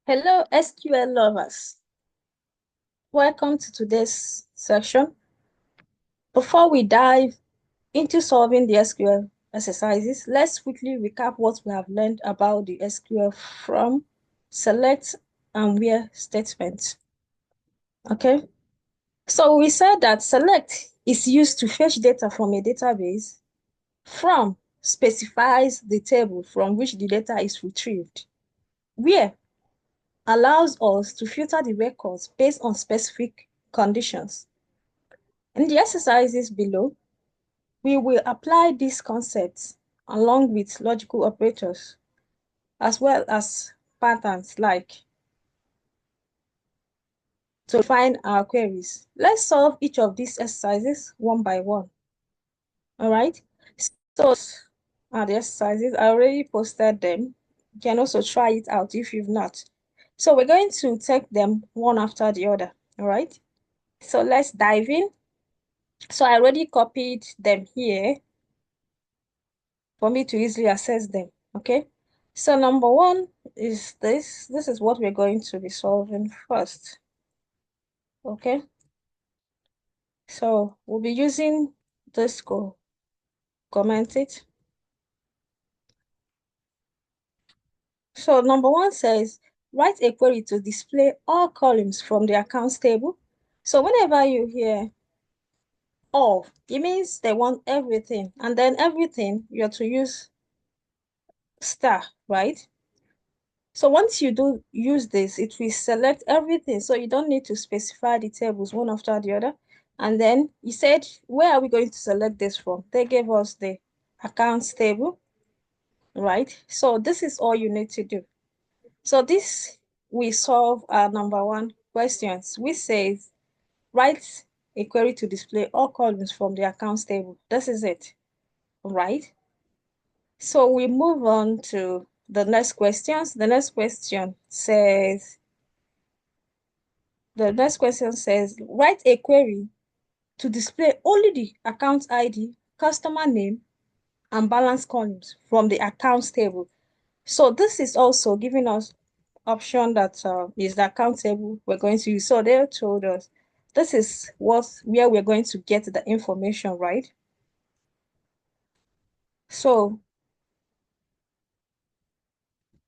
Hello, SQL lovers. Welcome to today's section. Before we dive into solving the SQL exercises, let's quickly recap what we have learned about the SQL from select and where statements. Okay, so we said that select is used to fetch data from a database. From specifies the table from which the data is retrieved. Where allows us to filter the records based on specific conditions. In the exercises below, we will apply these concepts along with logical operators, as well as patterns like to find our queries. Let's solve each of these exercises one by one. All right. So are the exercises. I already posted them. You can also try it out if you've not. So we're going to take them one after the other. All right. So let's dive in. So I already copied them here for me to easily access them. Okay. So number one is this. This is what we're going to be solving first. Okay. So we'll be using this to comment it. So number one says, write a query to display all columns from the accounts table. So whenever you hear all, it means they want everything. And then everything, you're to use star, right? So once you do use this, it will select everything. So you don't need to specify the tables one after the other. And then you said, where are we going to select this from? They gave us the accounts table, right? So this is all you need to do. So this we solve our number one questions, which says, write a query to display all columns from the accounts table. This is it, right? So we move on to the next questions. The next question says, write a query to display only the account ID, customer name, and balance columns from the accounts table. So this is also giving us option that is the account table we're going to use. So they told us this is where we're going to get the information, right? So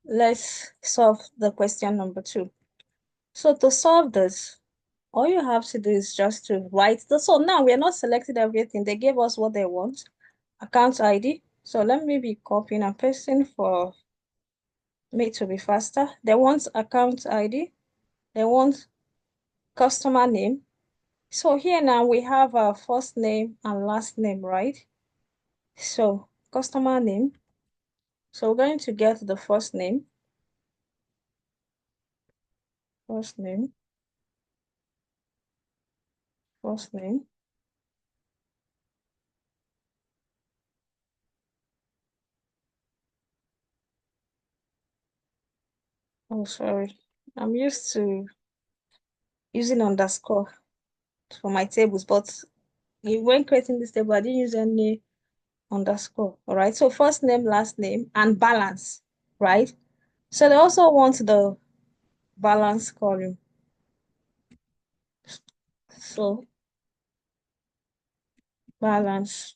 let's solve the question number two. So to solve this, all you have to do is just to write the, so now we're not selecting everything. They gave us what they want, account ID. So let me be copying and pasting for me to be faster. They want account ID. They want customer name. So here now we have our first name and last name, right? So customer name. So we're going to get the first name, first name. Oh, sorry. I'm used to using underscore for my tables, but when creating this table, I didn't use any underscore. All right. So first name, last name, and balance, right? So they also want the balance column. So balance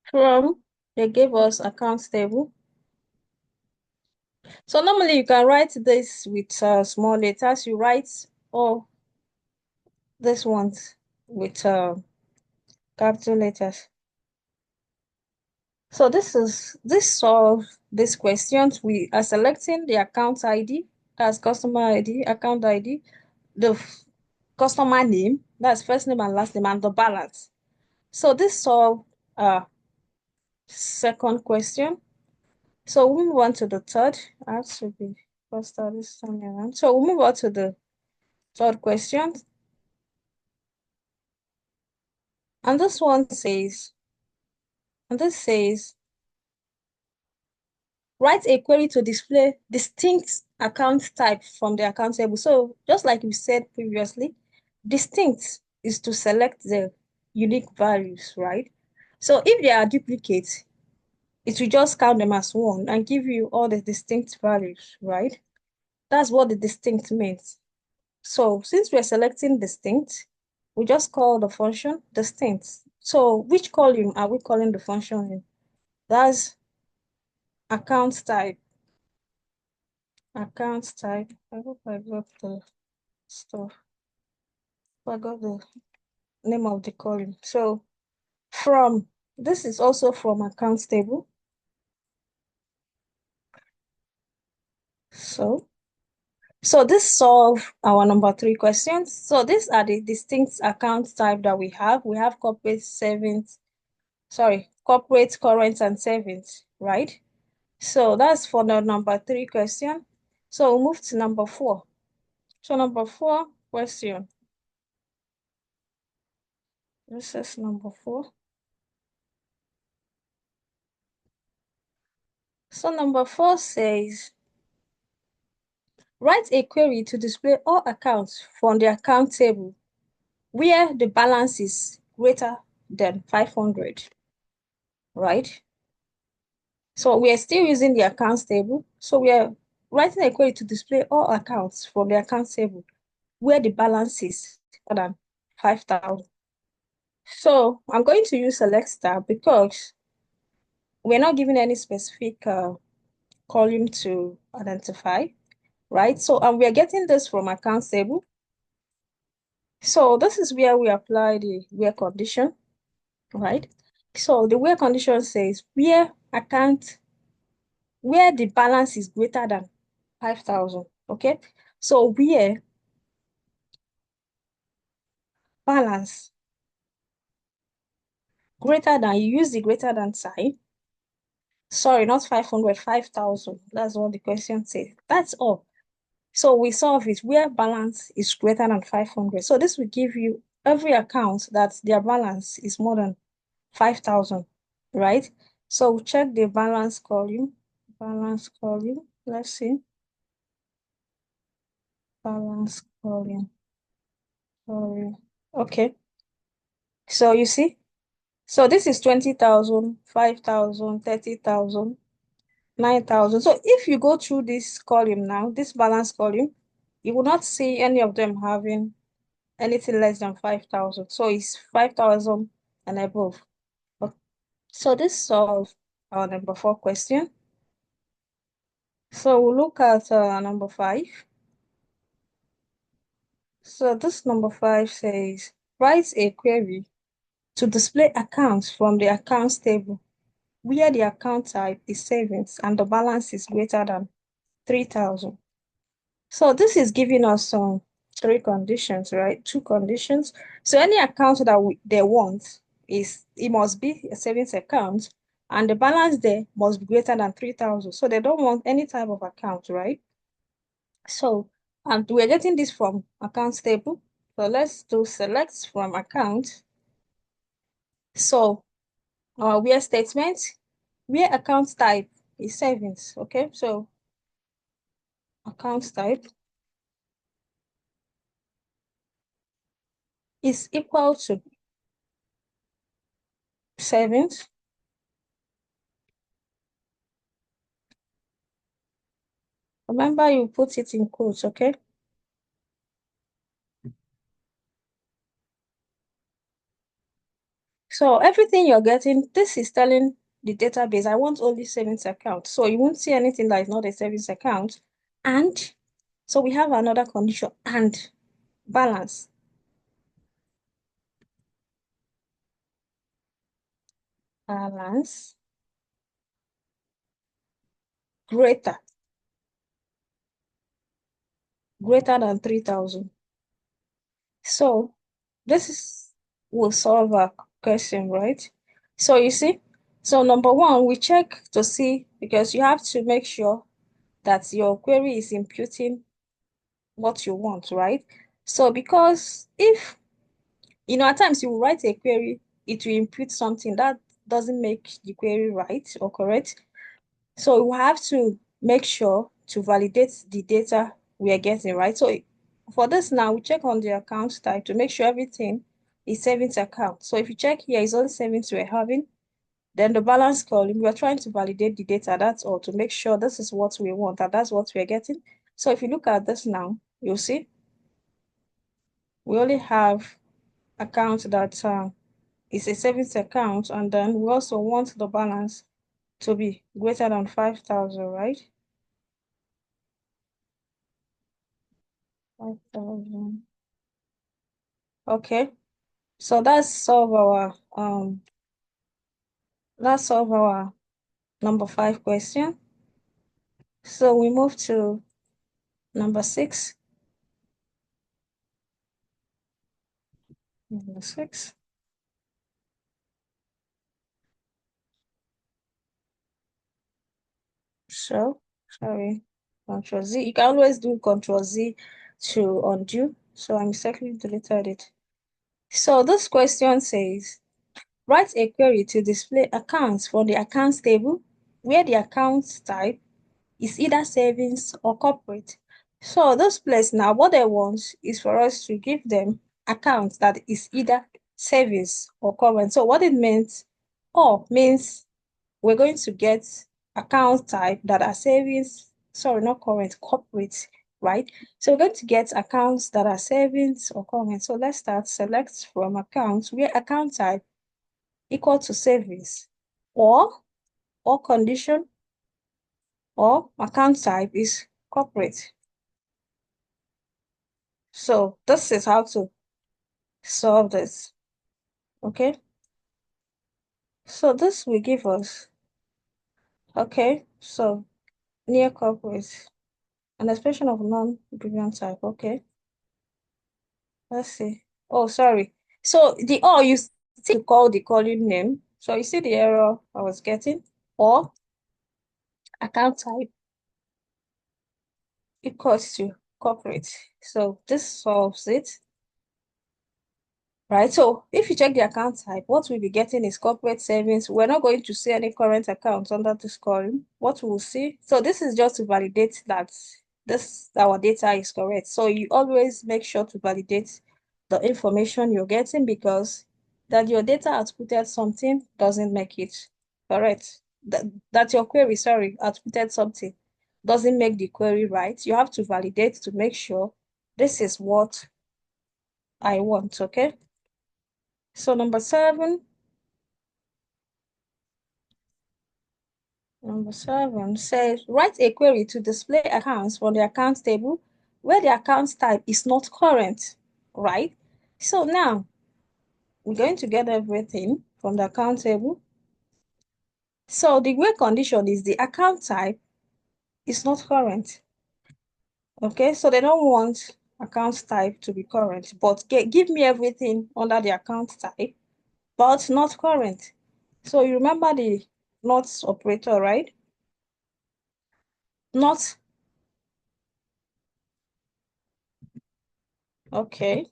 from, they gave us accounts table. So normally you can write this with small letters. You write all this ones with capital letters. So this solves this questions. We are selecting the account ID, that's customer ID, account ID, the customer name, that's first name and last name, and the balance. So this solve second question. So we move on to the third. I have to be faster this time around. So we move on to the third question. And this one says, and this says, write a query to display distinct account type from the account table. So just like we said previously, distinct is to select the unique values, right? So if they are duplicates, it will just count them as one and give you all the distinct values, right? That's what the distinct means. So since we're selecting distinct, we just call the function distinct. So which column are we calling the function in? That's account type. Account type. I hope I got the stuff. I got the name of the column. So from, this is also from accounts table. So this solve our number 3 questions. So these are the distinct account type that we have. We have corporate savings, corporate, current, and savings, right? So that's for the number 3 question. So we'll move to number 4. So number 4 question. This is number 4. So number 4 says, write a query to display all accounts from the account table where the balance is greater than 500, right? So we are still using the accounts table. So we are writing a query to display all accounts from the accounts table where the balance is more than 5,000. So I'm going to use select star because we're not given any specific column to identify, right? So we are getting this from accounts table. So this is where we apply the where condition, right? So the where condition says where the balance is greater than 5,000, okay? So where balance greater than, you use the greater than sign. Sorry, not 500, 5,000. That's what the question says. That's all. So we solve it where balance is greater than 500. So this will give you every account that their balance is more than 5,000, right? So we'll check the balance column. Balance column. Let's see. Balance column. Sorry. Okay. So you see, so this is 20,000, 5,000, 30,000, 9,000. So if you go through this column now, this balance column, you will not see any of them having anything less than 5,000. So it's 5,000 and above. Okay. So this solves our number 4 question. So we'll look at number 5. So this number 5 says, write a query to display accounts from the accounts table where the account type is savings and the balance is greater than 3,000. So this is giving us some 3 conditions, right? 2 conditions. So any account that they want it must be a savings account and the balance there must be greater than 3,000. So they don't want any type of account, right? So, and we're getting this from accounts table. So let's do select from account. So our where statement, where account type is savings, okay? So account type is equal to savings. Remember, you put it in quotes, okay? So everything you're getting, this is telling the database, I want only savings account. So you won't see anything that is not a savings account. And so we have another condition, and balance. Balance greater than 3,000. So will solve our question, right? So you see, so number 1, we check to see, because you have to make sure that your query is imputing what you want, right? So because if, at times you will write a query, it will impute something that doesn't make the query right or correct. So we have to make sure to validate the data we are getting, right? So for this now, we check on the account type to make sure everything is savings account. So if you check here, it's all savings we're having. Then the balance column, we are trying to validate the data, that's all, to make sure this is what we want and that's what we're getting. So if you look at this now, you'll see we only have account that is a savings account, and then we also want the balance to be greater than 5,000, right? 5,000. Okay. So that's solve our number 5 question. So we move to number 6. Number 6. So, sorry, Control Z. You can always do Control Z to undo. So I mistakenly deleted it. So this question says, write a query to display accounts from the accounts table where the account type is either savings or corporate. So this place now, what they want is for us to give them accounts that is either savings or current. So what it means, or means we're going to get account type that are savings, sorry, not current, corporate, right? So we're going to get accounts that are savings or current. So let's start, select from accounts where account type equal to savings, or condition, or account type is corporate. So this is how to solve this, okay? So this will give us, okay, so near corporate, an expression of non-Boolean type, okay? Let's see. Oh, sorry. So the or you still call the calling name. So you see the error I was getting, or account type equals to corporate. So this solves it. Right, so if you check the account type, what we'll be getting is corporate savings. We're not going to see any current accounts under this column. What we'll see, so this is just to validate that this our data is correct. So you always make sure to validate the information you're getting, because that your data outputted something doesn't make it correct. That your query, sorry, outputted something doesn't make the query right. You have to validate to make sure this is what I want, okay? So number 7 says, write a query to display accounts from the accounts table where the account type is not current, right? So now we're going to get everything from the account table. So the where condition is the account type is not current. Okay, so they don't want account type to be current, but give me everything under the account type, but not current. So you remember the not operator, right? Not, okay,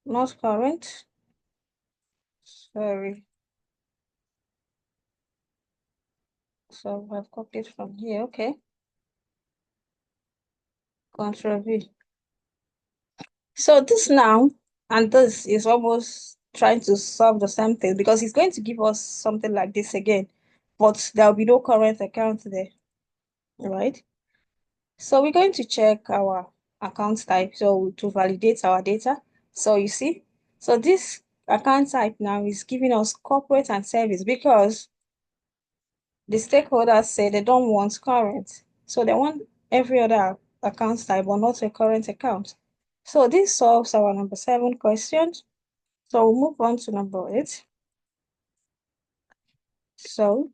not current. Sorry. So I've copied from here. Okay. Control V. So this now and this is almost trying to solve the same thing, because it's going to give us something like this again, but there'll be no current account there, right? So we're going to check our account type so to validate our data. So you see, so this account type now is giving us corporate and service, because the stakeholders say they don't want current. So they want every other account type, but not a current account. So this solves our number 7 question. So we'll move on to number 8. So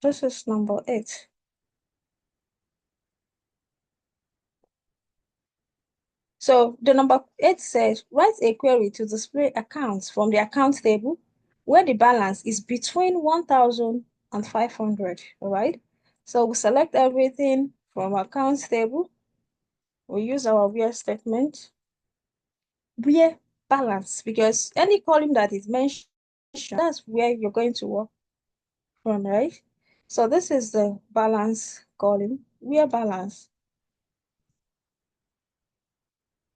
this is number 8. So the number 8 says, write a query to display accounts from the account table where the balance is between 1,000 and 500, all right? So we select everything from accounts table. We use our where statement. Where balance, because any column that is mentioned, that's where you're going to work from, right? So this is the balance column, where balance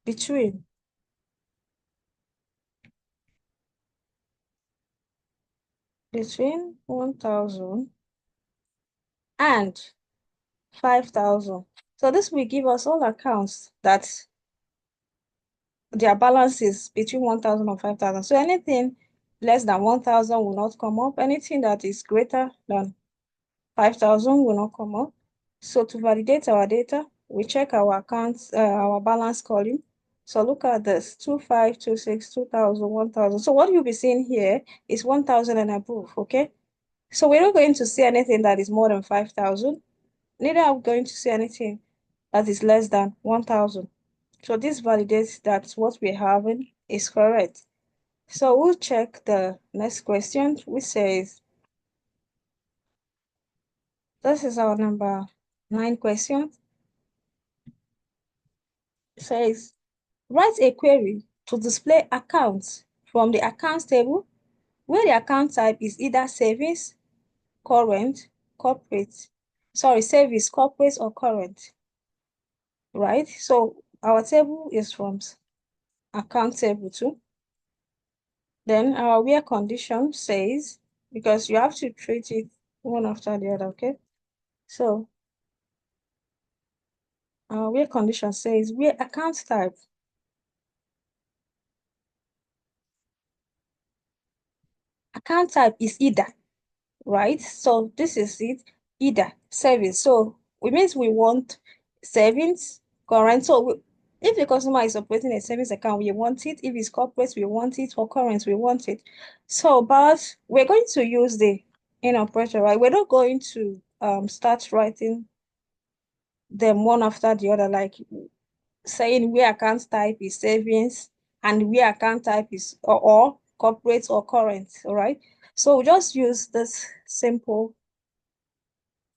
between between 1,000 and 5,000. So this will give us all accounts that their balance is between 1,000 and 5,000. So anything less than 1,000 will not come up. Anything that is greater than 5,000 will not come up. So to validate our data, we check our accounts, our balance column. So look at this, 2,526, 2,000, 1,000. So what you'll be seeing here is 1,000 and above, okay? So we're not going to see anything that is more than 5,000. Neither are we going to see anything that is less than 1,000. So this validates that what we're having is correct. So we'll check the next question, which says, this is our number 9 question. It says, write a query to display accounts from the accounts table where the account type is either savings, current, corporate, sorry, savings, corporate, or current, right? So our table is from account table 2. Then our where condition says, because you have to treat it one after the other, okay? So our where condition says where account type is either, right? So this is it, either savings. So it means we want savings, current. So if the customer is operating a savings account, we want it. If it's corporate, we want it. For current, we want it. So, but we're going to use the in operator, right? We're not going to start writing them one after the other, like saying where account type is savings and where account type is or corporate or current, all right? So we just use this simple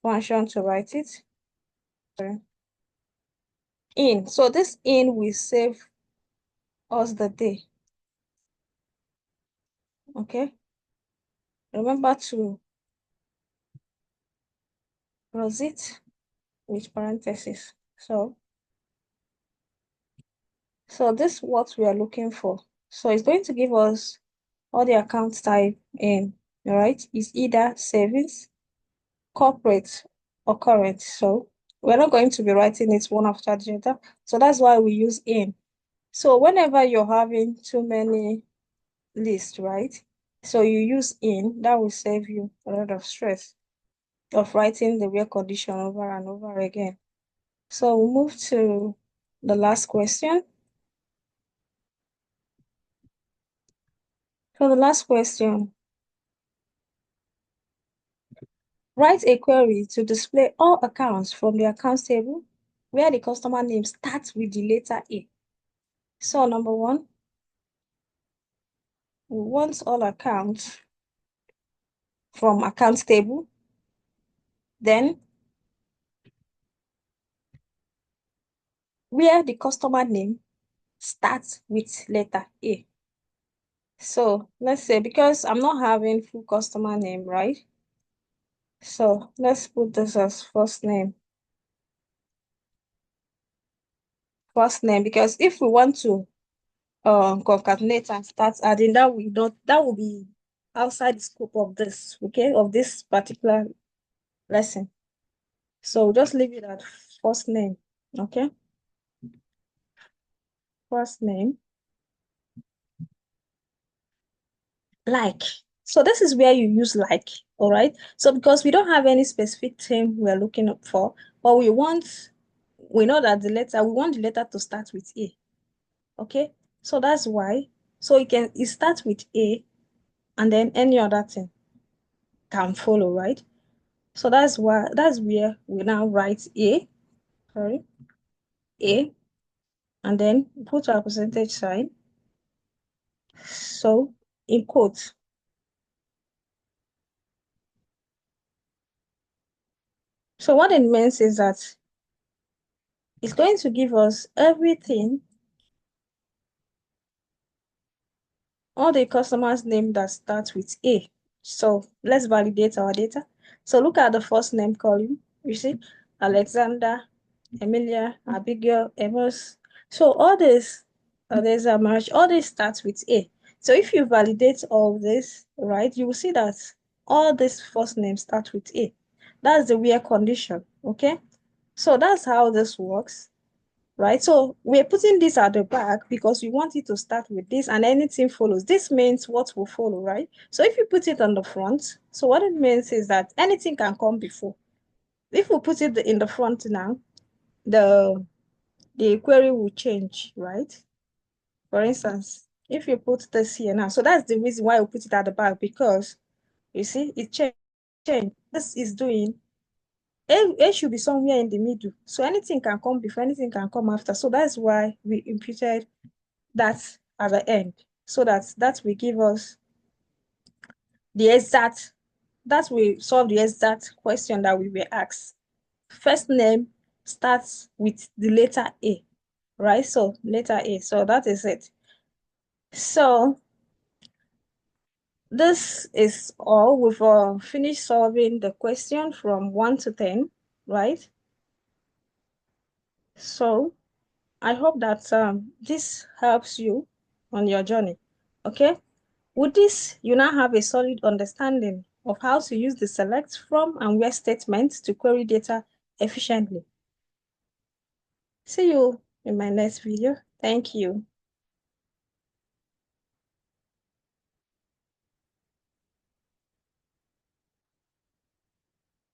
function to write it. Sorry. In. So this in will save us the day. Okay. Remember to close it with parentheses. So this is what we are looking for. So it's going to give us all the account type in, all right? It's either savings, corporate, or current. So we're not going to be writing it one after the other. So that's why we use in. So whenever you're having too many lists, right? So you use in, that will save you a lot of stress of writing the where condition over and over again. So we'll move to the last question. For the last question, write a query to display all accounts from the accounts table where the customer name starts with the letter A. So number 1, we want all accounts from accounts table, then where the customer name starts with letter A. So let's say, because I'm not having full customer name, right? So let's put this as first name. First name, because if we want to concatenate and start adding, that will be outside the scope of this, okay, of this particular lesson. So just leave it at first name, okay? First name, like. So this is where you use like, all right? So because we don't have any specific thing we're looking up for, but we know that we want the letter to start with A, okay? So that's why. So it starts with A and then any other thing can follow, right? So that's where we now write A, sorry, A, and then put our percentage sign. So in quotes. So what it means is that it's going to give us everything, all the customers' name that starts with A. So let's validate our data. So look at the first name column. You see, Alexander, Emilia, Abigail, Amos. So all this, there's a match, all this starts with A. So if you validate all this, right, you will see that all these first names start with A. That's the where condition, okay? So that's how this works, right? So we're putting this at the back because we want it to start with this and anything follows. This means what will follow, right? So if you put it on the front, so what it means is that anything can come before. If we put it in the front now, the query will change, right? For instance, if you put this here now, so that's the reason why we put it at the back, because you see it changed. This is doing A should be somewhere in the middle. So anything can come before, anything can come after. So that's why we imputed that at the end. So that will give us the exact, that will solve the exact question that we were asked. First name starts with the letter A, right? So letter A. So that is it. So this is all. We've finished solving the question from 1 to 10, right? So I hope that this helps you on your journey, okay? With this, you now have a solid understanding of how to use the select from and where statements to query data efficiently. See you in my next video. Thank you.